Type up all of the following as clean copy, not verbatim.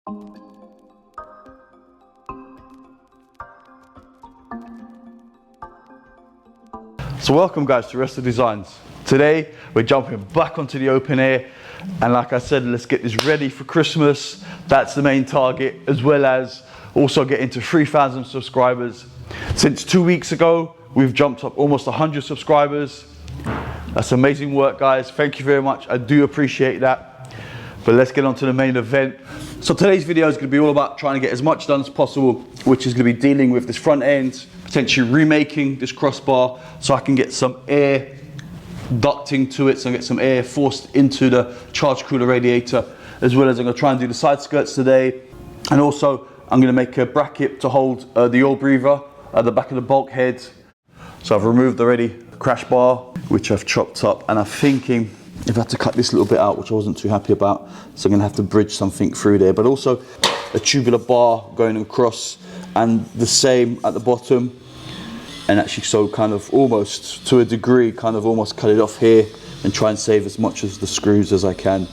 So welcome guys to Rest of Designs. Today we're jumping back onto the open air, and like I said, let's get this ready for Christmas. That's the main target, as well as also getting to 3,000 subscribers. Since 2 weeks ago, we've jumped up almost 100 subscribers. That's amazing work, guys. Thank you very much. I do appreciate that. But let's get on to the main event. So today's video is going to be all about trying to get as much done as possible, which is going to be dealing with this front end, potentially remaking this crossbar so I can get some air ducting to it, so I get some air forced into the charge cooler radiator, as well as I'm going to try and do the side skirts today. And also I'm going to make a bracket to hold the oil breather at the back of the bulkhead. So I've removed already the crash bar, which I've chopped up, and I'm thinking if I had to cut this little bit out, which I wasn't too happy about, so I'm going to have to bridge something through there, but also a tubular bar going across, and the same at the bottom, and actually so kind of almost to a degree kind of almost cut it off here and try and save as much of the screws as I can.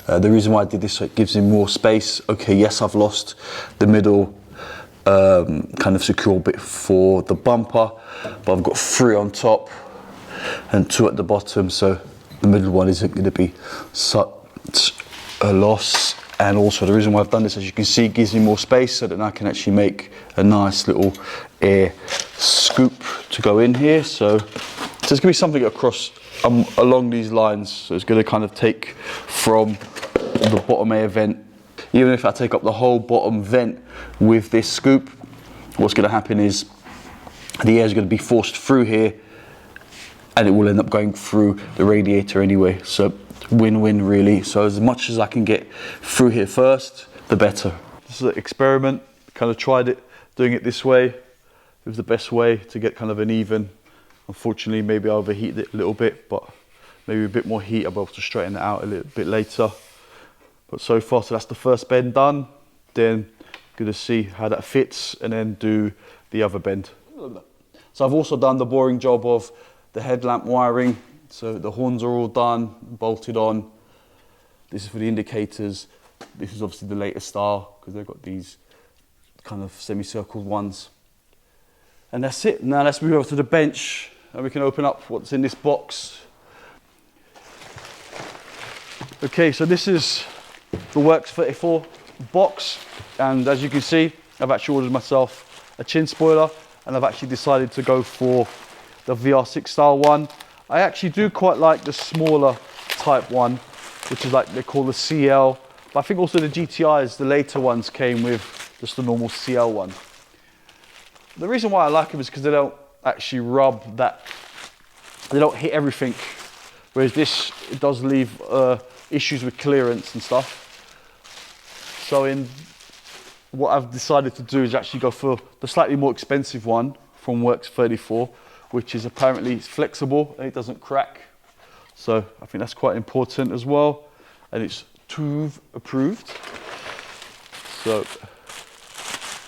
The reason why I did this, so it gives him more space. Okay, yes, I've lost the middle kind of secure bit for the bumper, but I've got 3 on top and 2 at the bottom, so the middle one isn't going to be such a loss. And also the reason why I've done this, as you can see, it gives me more space so that I can actually make a nice little air scoop to go in here. So there's going to be something across along these lines, so it's going to kind of take from the bottom air vent. Even if I take up the whole bottom vent with this scoop, what's going to happen is the air is going to be forced through here, and it will end up going through the radiator anyway. So win-win really. So as much as I can get through here first, the better. This is an experiment. Kind of tried it, doing it this way. It was the best way to get kind of an even. Unfortunately, maybe I overheated it a little bit, but maybe a bit more heat, I'll be able to straighten it out a little bit later. But so far, so that's the first bend done. Then gonna see how that fits and then do the other bend. So I've also done the boring job of the headlamp wiring. So the horns are all done, bolted on. This is for the indicators. This is obviously the latest style because they've got these kind of semicircled ones. And that's it. Now let's move over to the bench and we can open up what's in this box. Okay, so this is the Works 34 box, and as you can see, I've actually ordered myself a chin spoiler, and I've actually decided to go for the VR6 style one. I actually do quite like the smaller type one, which is like they call the CL, but I think also the GTIs, the later ones, came with just the normal CL one. The reason why I like them is because they don't actually rub that, they don't hit everything, whereas this, it does leave issues with clearance and stuff. So what I've decided to do is actually go for the slightly more expensive one from Works 34, which is apparently flexible and it doesn't crack. So I think that's quite important as well. And it's TÜV approved. So,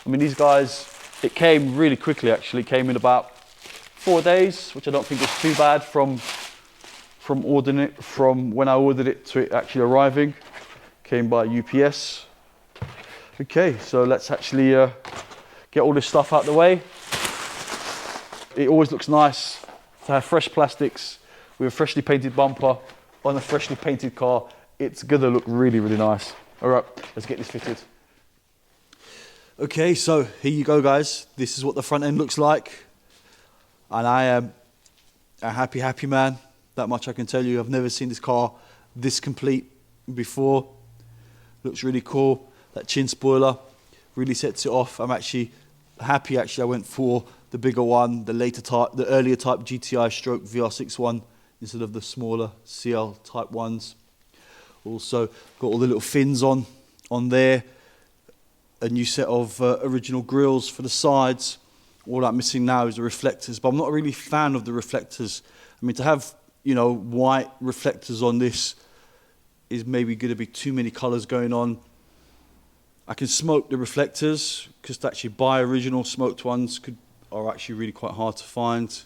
I mean, these guys, it came really quickly actually. It came in about 4 days, which I don't think is too bad from ordering it, from when I ordered it to it actually arriving. Came by UPS. Okay, so let's actually get all this stuff out the way. It always looks nice to have fresh plastics with a freshly painted bumper on a freshly painted car. It's gonna look really, really nice. All right, let's get this fitted. Okay, so here you go, guys. This is what the front end looks like. And I am a happy man. That much I can tell you. I've never seen this car this complete before. Looks really cool. That chin spoiler really sets it off. I'm actually happy. Actually, I went for the bigger one, the later type, the earlier type GTI stroke VR6 one instead of the smaller CL type ones. Also got all the little fins on there. A new set of original grills for the sides. All I'm missing now is the reflectors, but I'm not really a fan of the reflectors. I mean, to have you know, white reflectors on this is maybe going to be too many colors going on. I can smoke the reflectors, because to actually buy original smoked ones are actually really quite hard to find.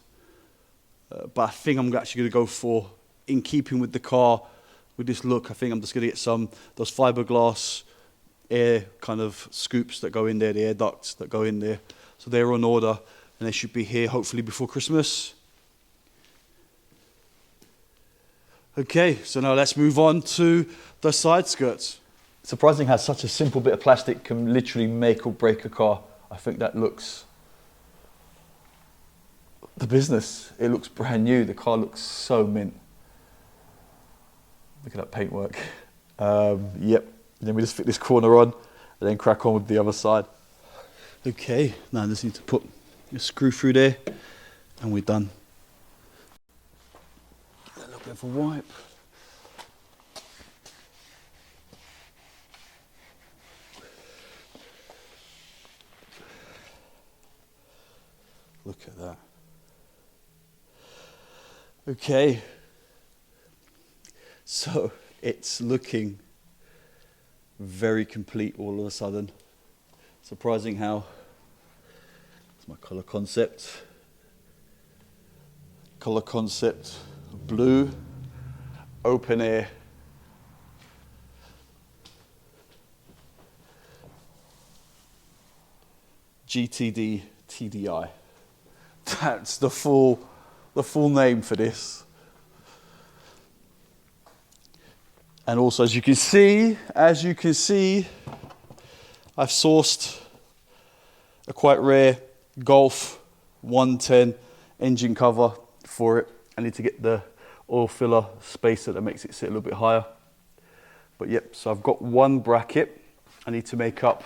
But I think I'm actually going to go for, in keeping with the car, with this look, I think I'm just going to get those fiberglass air kind of scoops that go in there, the air ducts that go in there. So they're on order, and they should be here hopefully before Christmas. Okay, so now let's move on to the side skirts. Surprising how such a simple bit of plastic can literally make or break a car. I think that looks the business. It looks brand new. The car looks so mint. Look at that paintwork. Yep. And then we just fit this corner on and then crack on with the other side. Okay, now I just need to put a screw through there and we're done. A little bit of a wipe. Look at that. Okay. So it's looking very complete all of a sudden. Surprising how. It's my color concept. Color concept, blue, open air. GTD TDI. That's the full name for this. And also, as you can see, I've sourced a quite rare Golf 110 engine cover for it. I need to get the oil filler spacer that makes it sit a little bit higher. But yep, so I've got one bracket. I need to make up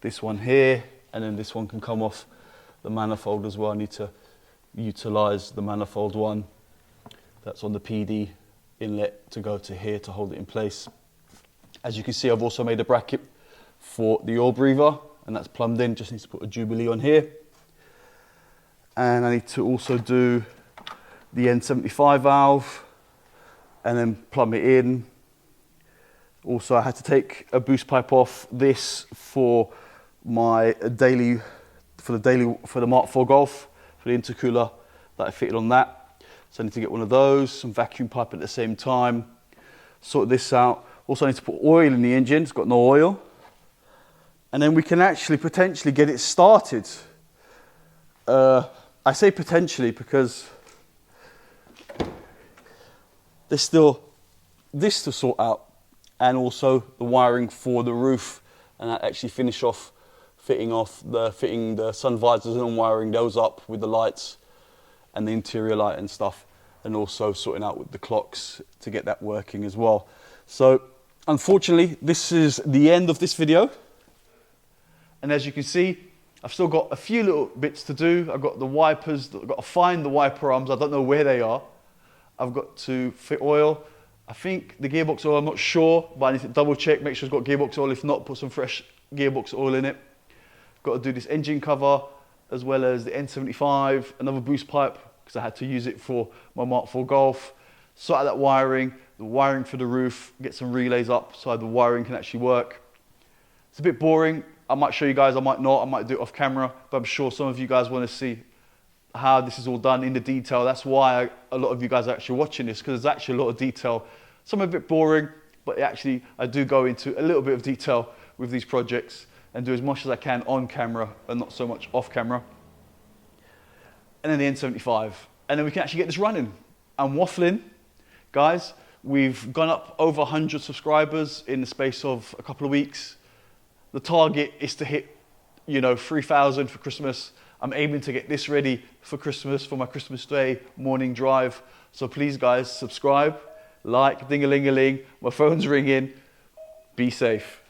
this one here, and then this one can come off the manifold as well. I need to utilize the manifold one that's on the PD inlet to go to here to hold it in place. As you can see, I've also made a bracket for the oil breather, and that's plumbed in. Just need to put a Jubilee on here. And I need to also do the N75 valve and then plumb it in. Also, I had to take a boost pipe off this for my for the Mark IV Golf, for the intercooler that I fitted on that. So I need to get one of those, some vacuum pipe at the same time, sort this out. Also I need to put oil in the engine, it's got no oil. And then we can actually potentially get it started. I say potentially because there's still this to sort out, and also the wiring for the roof, and that actually finish off fitting the sun visors and wiring those up with the lights and the interior light and stuff, and also sorting out with the clocks to get that working as well. So unfortunately, this is the end of this video. And as you can see, I've still got a few little bits to do. I've got the wipers, I've got to find the wiper arms. I don't know where they are. I've got to fit oil. I think the gearbox oil, I'm not sure, but I need to double check, make sure it's got gearbox oil. If not, put some fresh gearbox oil in it. Got to do this engine cover, as well as the N75, another boost pipe, because I had to use it for my Mark IV Golf. Sort out that wiring, the wiring for the roof, get some relays up so the wiring can actually work. It's a bit boring. I might show you guys, I might not, I might do it off camera, but I'm sure some of you guys want to see how this is all done in the detail. That's why a lot of you guys are actually watching this, because there's actually a lot of detail. Some are a bit boring, but actually I do go into a little bit of detail with these projects and do as much as I can on camera and not so much off camera. And then the N75. And then we can actually get this running. I'm waffling. Guys, we've gone up over 100 subscribers in the space of a couple of weeks. The target is to hit, 3,000 for Christmas. I'm aiming to get this ready for Christmas, for my Christmas Day morning drive. So please, guys, subscribe, like, ding-a-ling-a-ling. My phone's ringing. Be safe.